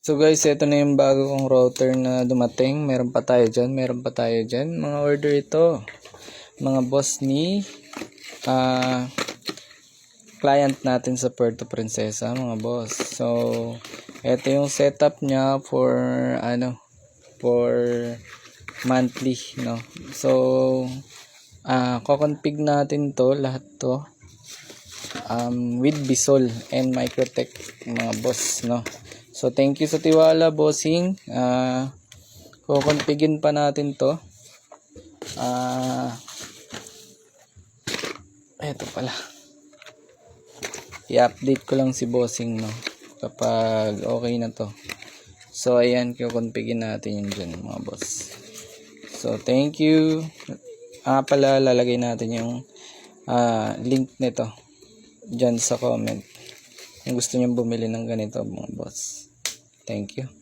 So guys, ito na yung bago kong router na dumating. Meron pa tayo dyan. Mga order ito. Mga boss ni client natin sa Puerto Princesa, mga boss. So, ito yung setup niya for monthly, no. So, ko-config natin to lahat to with Bisol and Microtech, mga boss, no. So, thank you sa tiwala, bossing. Ko-configin pa natin to. Eto pala. I-update ko lang si bossing, no, kapag okay na to. So, ayan, ko-configin natin yun dyan, mga boss. So, thank you. Pala, lalagay natin yung link nito dyan sa comment. Kung gusto nyo bumili ng ganito, mga boss. Thank you.